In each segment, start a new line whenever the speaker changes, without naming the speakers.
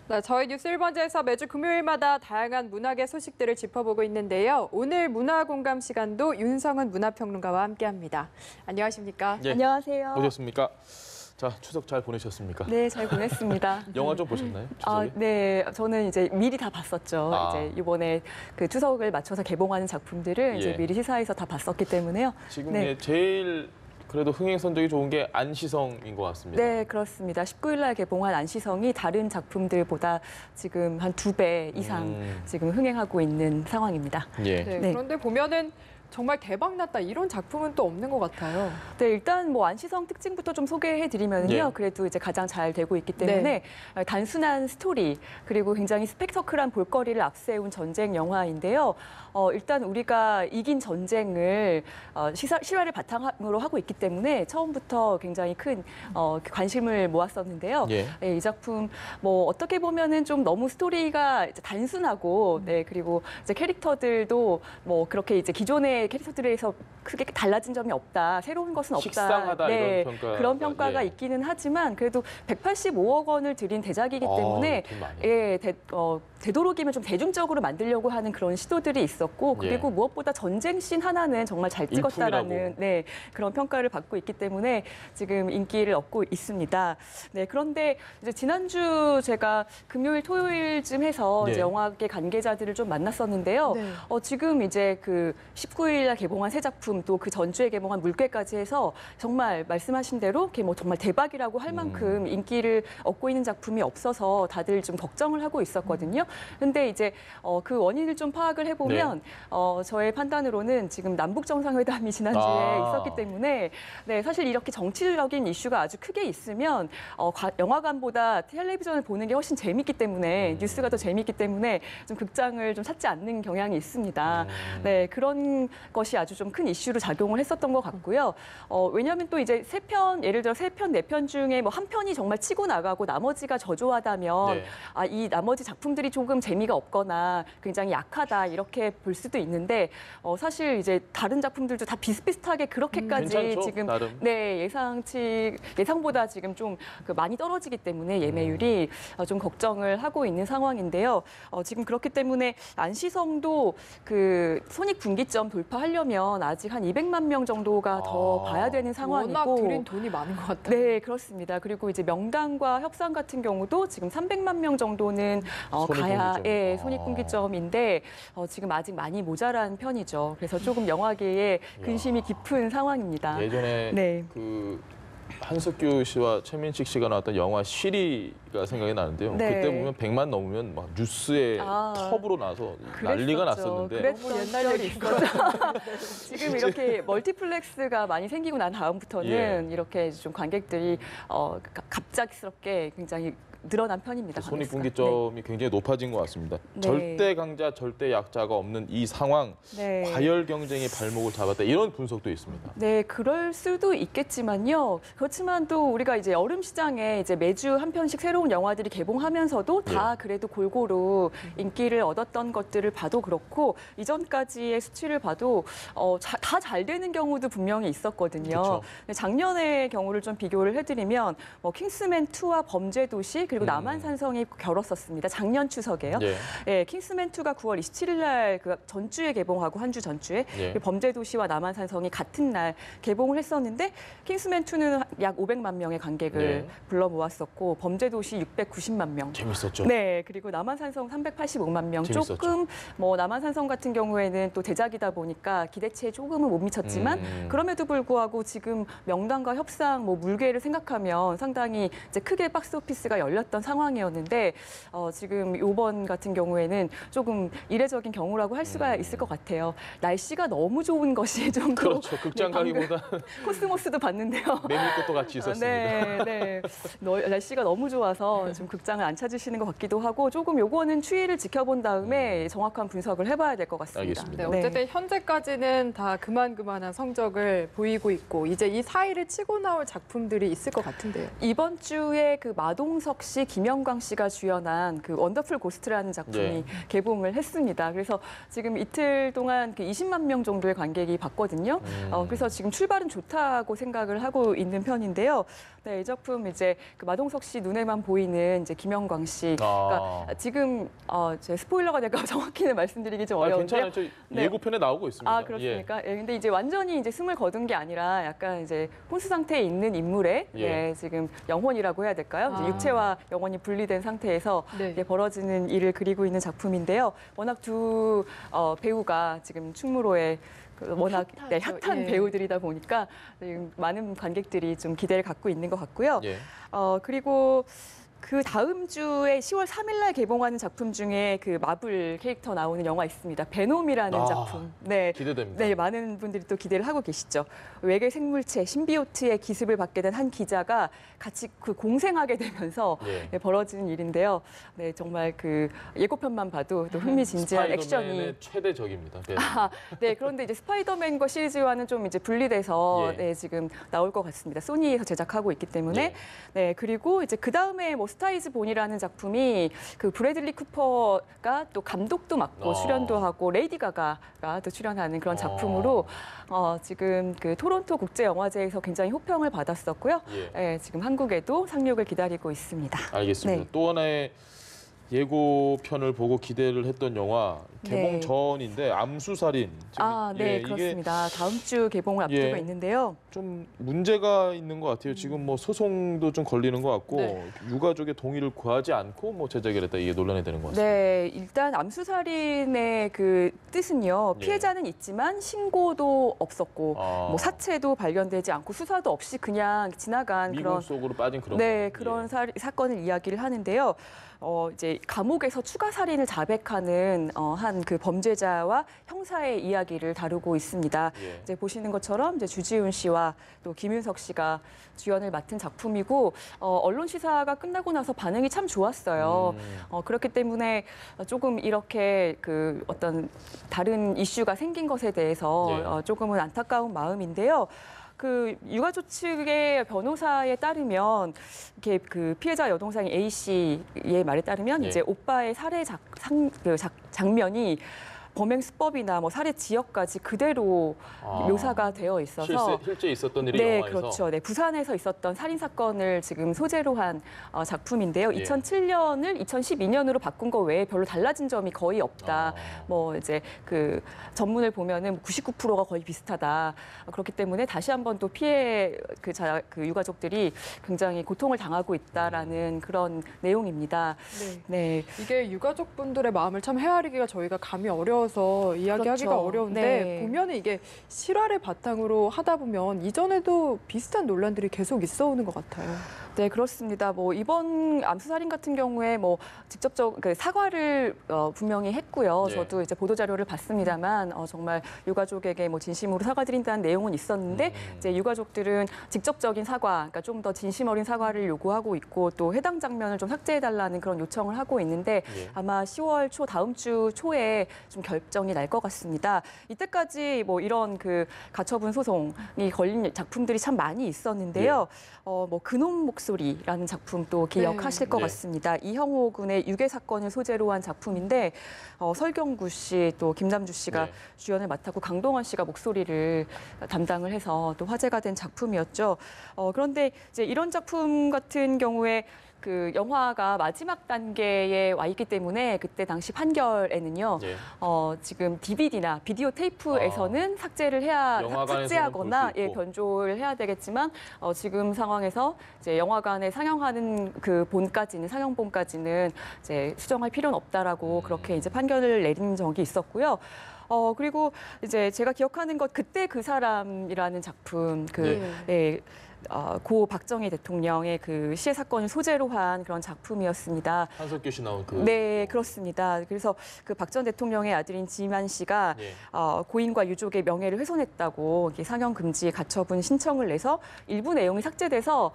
네, 저희 뉴스 1번지에서 매주 금요일마다 다양한 문학의 소식들을 짚어보고 있는데요. 오늘 문화공감 시간도 윤성은 문화평론가와 함께합니다. 안녕하십니까?
예,
안녕하세요.
오셨습니까? 자, 추석 잘 보내셨습니까?
네, 잘 보냈습니다.
영화 좀 보셨나요? 추석에?
네, 저는 이제 미리 다 봤었죠. 이제 이번에 그 추석을 맞춰서 개봉하는 작품들을 이제 미리 시사해서 다 봤었기 때문에요.
지금
네.
제일 그래도 흥행선적이 좋은 게 안시성인 것 같습니다.
네, 그렇습니다. 19일 날 개봉한 안시성이 다른 작품들보다 지금 한 2배 이상 지금 흥행하고 있는 상황입니다.
예.
네, 그런데 보면은 정말 대박났다 이런 작품은 또 없는 것 같아요.
네, 일단 뭐 안시성 특징부터 좀 소개해드리면요.
예.
그래도 이제 가장 잘 되고 있기 때문에 단순한 스토리 그리고 굉장히 스펙터클한 볼거리를 앞세운 전쟁 영화인데요. 일단 우리가 이긴 전쟁을 실화를 바탕으로 하고 있기 때문에 처음부터 굉장히 큰 관심을 모았었는데요.
예.
이 작품 뭐 어떻게 보면은 좀 너무 스토리가 이제 단순하고 그리고 이제 캐릭터들도 뭐 그렇게 이제 기존의 캐릭터들에서 크게 달라진 점이 없다, 새로운 것은 없다.
식상하다 이런 평가.
그런 평가가 있기는 하지만 그래도 185억 원을 들인 대작이기 때문에
돈 많이.
되도록이면 좀 대중적으로 만들려고 하는 그런 시도들이 있었고 그리고 무엇보다 전쟁 씬 하나는 정말 잘 찍었다라는 그런 평가를 받고 있기 때문에 지금 인기를 얻고 있습니다. 네, 그런데 이제 지난주 제가 금요일, 토요일쯤 해서 이제 영화계 관계자들을 좀 만났었는데요. 지금 이제 그 19일날 개봉한 새 작품 또 그 전주에 개봉한 물개까지 해서 정말 말씀하신 대로 이렇게 뭐 정말 대박이라고 할 만큼 인기를 얻고 있는 작품이 없어서 다들 좀 걱정을 하고 있었거든요. 근데 이제 그 원인을 좀 파악을 해보면 저의 판단으로는 지금 남북 정상회담이 지난주에 있었기 때문에 사실 이렇게 정치적인 이슈가 아주 크게 있으면 영화관보다 텔레비전을 보는 게 훨씬 재밌기 때문에 뉴스가 더 재밌기 때문에 좀 극장을 좀 찾지 않는 경향이 있습니다. 네, 그런 것이 아주 좀 큰 이슈로 작용을 했었던 것 같고요. 왜냐하면 또 이제 예를 들어 3편, 4편 중에 뭐 한 편이 정말 치고 나가고 나머지가 저조하다면 이 나머지 작품들이 조금 재미가 없거나 굉장히 약하다 이렇게 볼 수도 있는데 사실 이제 다른 작품들도 다 비슷비슷하게 그렇게까지
괜찮죠,
지금
나름.
예상보다 지금 좀 많이 떨어지기 때문에 예매율이 좀 걱정을 하고 있는 상황인데요. 지금 그렇기 때문에 안시성도 그 손익분기점 돌파하려면 아직 한 200만 명 정도가 더 봐야 되는 상황이고
워낙 들인 돈이 많은 것 같아요.
네, 그렇습니다. 그리고 이제 명단과 협상 같은 경우도 지금 300만 명 정도는 가야 손익분기점인데 지금 아직 많이 모자란 편이죠. 그래서 조금 영화계에 근심이 깊은 상황입니다.
예전에 그 한석규 씨와 최민식 씨가 나왔던 영화 쉬리가 생각이 나는데요. 그때 보면 100만 넘으면 막 뉴스에 톱으로 나서 난리가 났었는데.
그랬던 옛날 얘기 있었죠. 지금 이렇게 멀티플렉스가 많이 생기고 난 다음부터는 이렇게 좀 관객들이 갑작스럽게 굉장히 늘어난 편입니다.
손익분기점이 굉장히 높아진 것 같습니다. 절대 강자, 절대 약자가 없는 이 상황, 과열 경쟁이 발목을 잡았다 이런 분석도 있습니다.
네, 그럴 수도 있겠지만요. 그렇지만 또 우리가 이제 여름 시장에 이제 매주 한 편씩 새로운 영화들이 개봉하면서도 다 그래도 골고루 인기를 얻었던 것들을 봐도 그렇고 이전까지의 수치를 봐도 다 잘 되는 경우도 분명히 있었거든요. 작년의 경우를 좀 비교를 해드리면 뭐 킹스맨 2와 범죄도시 그리고 남한산성이 겨뤘었습니다. 작년 추석에요. 킹스맨 2가 9월 27일 날 그 전주에 개봉하고 한 주 전주에 범죄도시와 남한산성이 같은 날 개봉을 했었는데 킹스맨 2는 약 500만 명의 관객을 불러 모았었고 범죄도시 690만 명.
재밌었죠.
네, 그리고 남한산성 385만 명.
재밌었죠.
조금 뭐 남한산성 같은 경우에는 또 대작이다 보니까 기대치에 조금은 못 미쳤지만 그럼에도 불구하고 지금 명단과 협상, 뭐 물개를 생각하면 상당히 이제 크게 박스오피스가 열렸던 상황이었는데 지금 이번 같은 경우에는 조금 이례적인 경우라고 할 수가 있을 것 같아요. 날씨가 너무 좋은 것이 좀
그렇죠. 극장 가기보다
코스모스도 봤는데요.
메밀꽃도 같이 있었습니다.
날씨가 너무 좋아서 좀 극장을 안 찾으시는 것 같기도 하고 조금 요거는 추이를 지켜본 다음에 정확한 분석을 해봐야 될 것 같습니다.
알겠습니다.
어쨌든 현재까지는 다 그만한 성적을 보이고 있고 이제 이 사이를 치고 나올 작품들이 있을 것 같은데요.
이번 주에 그 마동석 씨, 김영광 씨가 주연한 그 원더풀 고스트라는 작품이 개봉을 했습니다. 그래서 지금 이틀 동안 그 20만 명 정도의 관객이 봤거든요. 그래서 지금 출발은 좋다고 생각을 하고 있는 편인데요. 네, 이 작품 이제 그 마동석 씨 눈에만 보이는 이제 김영광 씨. 그러니까 지금 제 스포일러가 될까 정확히는 말씀드리기 좀 어려운데요.
괜찮아요. 저 예고편에 나오고 있습니다.
아, 그렇습니까? 예. 근데 이제 완전히 이제 숨을 거둔 게 아니라 약간 이제 혼수 상태에 있는 인물의 지금 영혼이라고 해야 될까요? 이제 육체와 영혼이 분리된 상태에서 이제 벌어지는 일을 그리고 있는 작품인데요. 워낙 두 배우가 지금 충무로에 워낙 핫한 배우들이다 보니까 많은 관객들이 좀 기대를 갖고 있는 것 같고요. 그리고 그 다음 주에 10월 3일 날 개봉하는 작품 중에 그 마블 캐릭터 나오는 영화 있습니다. 베놈이라는 작품. 네.
기대됩니다.
네, 많은 분들이 또 기대를 하고 계시죠. 외계 생물체 신비오트의 기습을 받게 된 한 기자가 같이 그 공생하게 되면서 벌어지는 일인데요. 네, 정말 그 예고편만 봐도 또 흥미진진한 액션이
최대적입니다.
네, 그런데 이제 스파이더맨과 시리즈와는 좀 이제 분리돼서 지금 나올 것 같습니다. 소니에서 제작하고 있기 때문에. 네, 그리고 이제 그 다음에 뭐 스타이즈 본이라는 작품이 그 브래들리 쿠퍼가 또 감독도 맡고 출연도 하고 레이디 가가가 또 출연하는 그런 작품으로 지금 그 토론토 국제영화제에서 굉장히 호평을 받았었고요. 지금 한국에도 상륙을 기다리고 있습니다.
알겠습니다.
네.
또 하나의 예고편을 보고 기대를 했던 영화 개봉 전인데 암수살인.
네, 그렇습니다. 다음 주 개봉을 앞두고 있는데요.
좀 문제가 있는 것 같아요. 지금 뭐 소송도 좀 걸리는 것 같고 유가족의 동의를 구하지 않고 뭐 제작을 했다 이게 논란이 되는 것 같습니다.
네, 일단 암수살인의 그 뜻은요. 피해자는 있지만 신고도 없었고 뭐 사체도 발견되지 않고 수사도 없이 그냥 지나간
미궁
그런
속으로 빠진 그런
그런 사건을 이야기를 하는데요. 이제 감옥에서 추가 살인을 자백하는 한 그 범죄자와 형사의 이야기를 다루고 있습니다. 이제 보시는 것처럼 이제 주지훈 씨와 또 김윤석 씨가 주연을 맡은 작품이고 언론 시사가 끝나고 나서 반응이 참 좋았어요. 그렇기 때문에 조금 이렇게 그 어떤 다른 이슈가 생긴 것에 대해서 조금은 안타까운 마음인데요. 그 유가족 측의 변호사에 따르면 이렇게 그 피해자 여동생인 A 씨의 말에 따르면 이제 오빠의 살해 장면이 범행 수법이나 뭐 살해 지역까지 그대로 묘사가 되어 있어서
실제 있었던 일이
네,
영화에서
그렇죠. 네, 부산에서 있었던 살인 사건을 지금 소재로 한 작품인데요. 2007년을 2012년으로 바꾼 거 외에 별로 달라진 점이 거의 없다. 뭐 이제 그 전문을 보면은 99%가 거의 비슷하다. 그렇기 때문에 다시 한번 또 피해 그 유가족들이 굉장히 고통을 당하고 있다라는 그런 내용입니다.
네. 이게 유가족분들의 마음을 참 헤아리기가 저희가 감이 어려워서 이야기하기가 어려운데 보면은 이게 실화를 바탕으로 하다 보면 이전에도 비슷한 논란들이 계속 있어오는 것 같아요.
네, 그렇습니다. 뭐 이번 암수살인 같은 경우에 뭐 직접적 사과를 분명히 했고요. 저도 이제 보도 자료를 봤습니다만 정말 유가족에게 뭐 진심으로 사과드린다는 내용은 있었는데 이제 유가족들은 직접적인 사과, 그러니까 좀 더 진심 어린 사과를 요구하고 있고 또 해당 장면을 좀 삭제해달라는 그런 요청을 하고 있는데 아마 10월 초 다음 주 초에 좀 결정이 날 것 같습니다. 이때까지 뭐 이런 그 가처분 소송이 걸린 작품들이 참 많이 있었는데요. 뭐 그놈 목소리라는 작품 또 기억하실 것 같습니다. 이형호 군의 유괴 사건을 소재로 한 작품인데 설경구 씨 또 김남주 씨가 주연을 맡았고 강동원 씨가 목소리를 담당을 해서 또 화제가 된 작품이었죠. 그런데 이제 이런 작품 같은 경우에 그 영화가 마지막 단계에 와 있기 때문에 그때 당시 판결에는요. 지금 DVD나 비디오 테이프에서는 삭제를 해야 삭제하거나 변조를 해야 되겠지만 지금 상황에서 이제 영화관에 상영하는 그 본까지는 상영본까지는 이제 수정할 필요는 없다라고 그렇게 이제 판결을 내린 적이 있었고요. 그리고 이제 제가 기억하는 것 그때 그 사람이라는 작품 고 박정희 대통령의 그 시해 사건을 소재로 한 그런 작품이었습니다.
한석규 씨 나온 그.
네, 그렇습니다. 그래서 그 박 전 대통령의 아들인 지만 씨가 고인과 유족의 명예를 훼손했다고 상영 금지 가처분 신청을 내서 일부 내용이 삭제돼서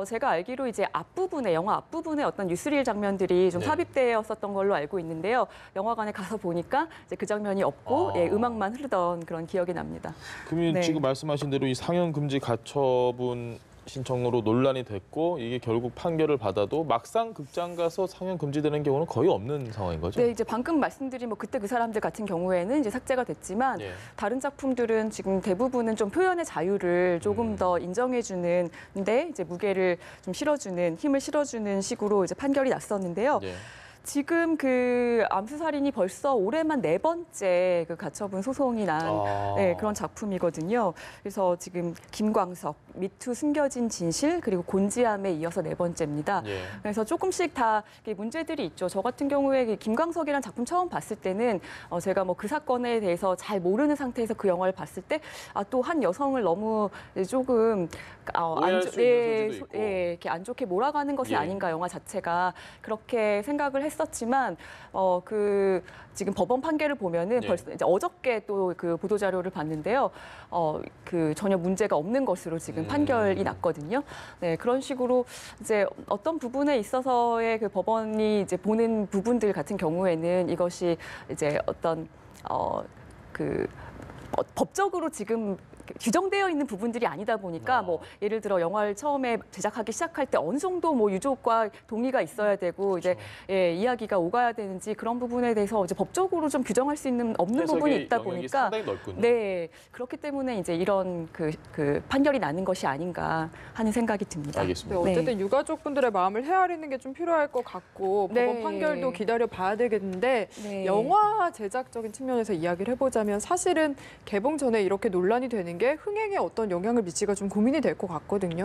제가 알기로 이제 앞부분에 영화 앞부분에 어떤 뉴스릴 장면들이 좀 삽입되었었던 걸로 알고 있는데요. 영화관에 가서 보니까 이제 그 장면이 없고 음악만 흐르던 그런 기억이 납니다.
그러면 지금 말씀하신 대로 이 상영 금지 가처분 신청으로 논란이 됐고 이게 결국 판결을 받아도 막상 극장 가서 상영 금지되는 경우는 거의 없는 상황인 거죠?
네, 이제 방금 말씀드린 뭐 그때 그 사람들 같은 경우에는 이제 삭제가 됐지만 다른 작품들은 지금 대부분은 좀 표현의 자유를 조금 더 인정해주는데 이제 무게를 좀 실어주는 힘을 실어주는 식으로 이제 판결이 났었는데요. 지금 그 암수살인이 벌써 올해만 4번째 그 가처분 소송이 난 그런 작품이거든요. 그래서 지금 김광석, 미투 숨겨진 진실, 그리고 곤지암에 이어서 4번째입니다. 그래서 조금씩 다 문제들이 있죠. 저 같은 경우에 김광석이라는 작품 처음 봤을 때는 제가 뭐 그 사건에 대해서 잘 모르는 상태에서 그 영화를 봤을 때 또 한 여성을 너무 조금 이렇게 안 좋게 몰아가는 것이 아닌가, 영화 자체가 그렇게 생각을 했었지만 그 지금 법원 판결을 보면은 벌써 이제 어저께 또 그 보도 자료를 봤는데요. 그 전혀 문제가 없는 것으로 지금 판결이 났거든요. 네, 그런 식으로 이제 어떤 부분에 있어서의 그 법원이 이제 보는 부분들 같은 경우에는 이것이 이제 어떤 법적으로 지금 규정되어 있는 부분들이 아니다 보니까 뭐 예를 들어 영화를 처음에 제작하기 시작할 때 어느 정도 뭐 유족과 동의가 있어야 되고 이제 이야기가 오가야 되는지 그런 부분에 대해서 이제 법적으로 좀 규정할 수 있는 없는 부분이 있다 보니까
상당히 넓군요.
네, 그렇기 때문에 이제 이런 그 판결이 나는 것이 아닌가 하는 생각이 듭니다.
알겠습니다.
네, 어쨌든 유가족분들의 마음을 헤아리는 게 좀 필요할 것 같고 법원 판결도 기다려 봐야 되겠는데 영화 제작적인 측면에서 이야기를 해보자면 사실은 개봉 전에 이렇게 논란이 되는 게 흥행에 어떤 영향을 미치가 좀 고민이 될 것 같거든요.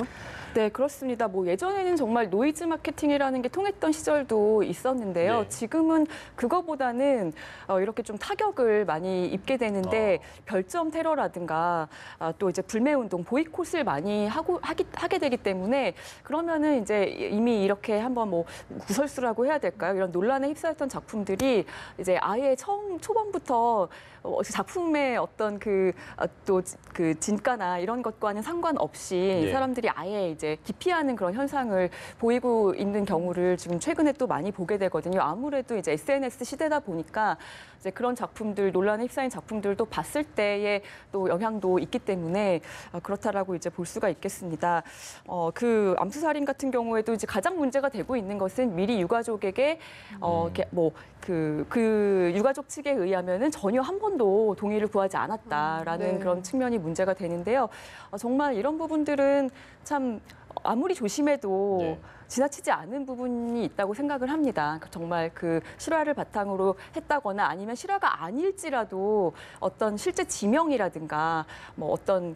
네, 그렇습니다. 뭐 예전에는 정말 노이즈 마케팅이라는 게 통했던 시절도 있었는데요. 지금은 그거보다는 이렇게 좀 타격을 많이 입게 되는데 별점 테러라든가 또 이제 불매운동, 보이콧을 많이 하게 되기 때문에 그러면은 이제 이미 이렇게 한번 뭐 구설수라고 해야 될까요? 이런 논란에 휩싸였던 작품들이 이제 아예 초반부터 작품의 어떤 또 그 진가나 이런 것과는 상관없이 사람들이 아예 이제 기피하는 그런 현상을 보이고 있는 경우를 지금 최근에 또 많이 보게 되거든요. 아무래도 이제 SNS 시대다 보니까 이제 그런 작품들, 논란에 휩싸인 작품들도 봤을 때의 또 영향도 있기 때문에 그렇다라고 이제 볼 수가 있겠습니다. 그 암수살인 같은 경우에도 이제 가장 문제가 되고 있는 것은 미리 유가족에게 그 유가족 측에 의하면은 전혀 한 번도 동의를 구하지 않았다라는 그런 측면이 문제가 되는데요. 정말 이런 부분들은 참 아무리 조심해도 지나치지 않은 부분이 있다고 생각을 합니다. 정말 그 실화를 바탕으로 했다거나 아니면 실화가 아닐지라도 어떤 실제 지명이라든가 뭐 어떤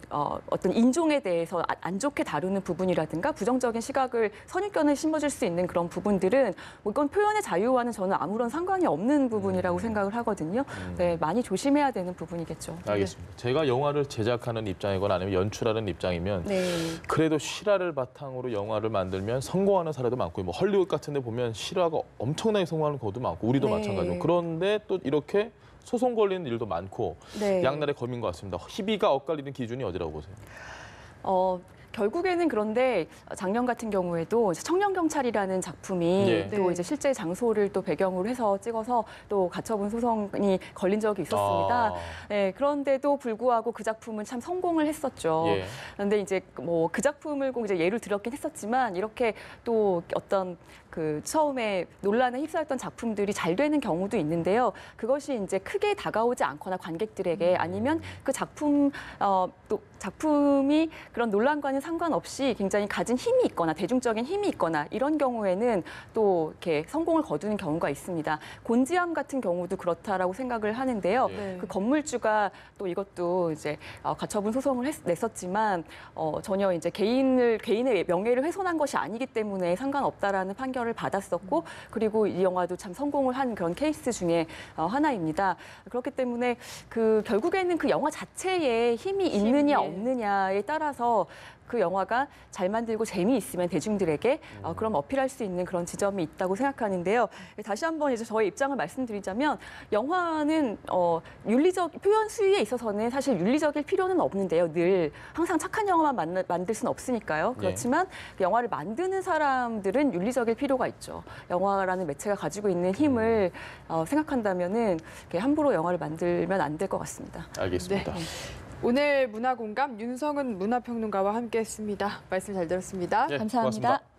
인종에 대해서 안 좋게 다루는 부분이라든가 부정적인 시각을 선입견을 심어줄 수 있는 그런 부분들은 뭐 이건 표현의 자유와는 저는 아무런 상관이 없는 부분이라고 생각을 하거든요. 네, 많이 조심해야 되는 부분이겠죠.
알겠습니다. 제가 영화를 제작하는 입장이거나 아니면 연출하는 입장이면 그래도 실화를 바탕으로 영화를 만들면 성공하는 사례도 많고 뭐 헐리우드 같은 데 보면 실화가 엄청나게 성공하는 것도 많고 우리도 마찬가지고 그런데 또 이렇게 소송 걸리는 일도 많고 양날의 검인 것 같습니다. 희비가 엇갈리는 기준이 어디라고 보세요?
결국에는 그런데 작년 같은 경우에도 청년경찰이라는 작품이 또 이제 실제 장소를 또 배경으로 해서 찍어서 또 가처분 소송이 걸린 적이 있었습니다. 네, 그런데도 불구하고 그 작품은 참 성공을 했었죠. 그런데 이제 뭐 그 작품을 꼭 이제 예를 들었긴 했었지만 이렇게 또 어떤 그 처음에 논란에 휩싸였던 작품들이 잘 되는 경우도 있는데요. 그것이 이제 크게 다가오지 않거나 관객들에게 아니면 그 작품 또 작품이 그런 논란과는 상관없이 굉장히 가진 힘이 있거나 대중적인 힘이 있거나 이런 경우에는 또 이렇게 성공을 거두는 경우가 있습니다. 곤지암 같은 경우도 그렇다라고 생각을 하는데요. 그 건물주가 또 이것도 이제 가처분 소송을 냈었지만 전혀 이제 개인의 명예를 훼손한 것이 아니기 때문에 상관없다라는 판결을 받았었고 그리고 이 영화도 참 성공을 한 그런 케이스 중에 하나입니다. 그렇기 때문에 그 결국에는 그 영화 자체에 힘이 있느냐 없느냐에 따라서 그 영화가 잘 만들고 재미있으면 대중들에게 그럼 어필할 수 있는 그런 지점이 있다고 생각하는데요. 다시 한번 이제 저의 입장을 말씀드리자면 영화는 윤리적 표현 수위에 있어서는 사실 윤리적일 필요는 없는데요. 늘 항상 착한 영화만 만들 수는 없으니까요. 그렇지만 그 영화를 만드는 사람들은 윤리적일 필요가 있죠. 영화라는 매체가 가지고 있는 힘을 생각한다면은 함부로 영화를 만들면 안 될 것 같습니다.
알겠습니다.
오늘 문화공감 윤성은 문화평론가와 함께했습니다. 말씀 잘 들었습니다.
네,
감사합니다.
고맙습니다.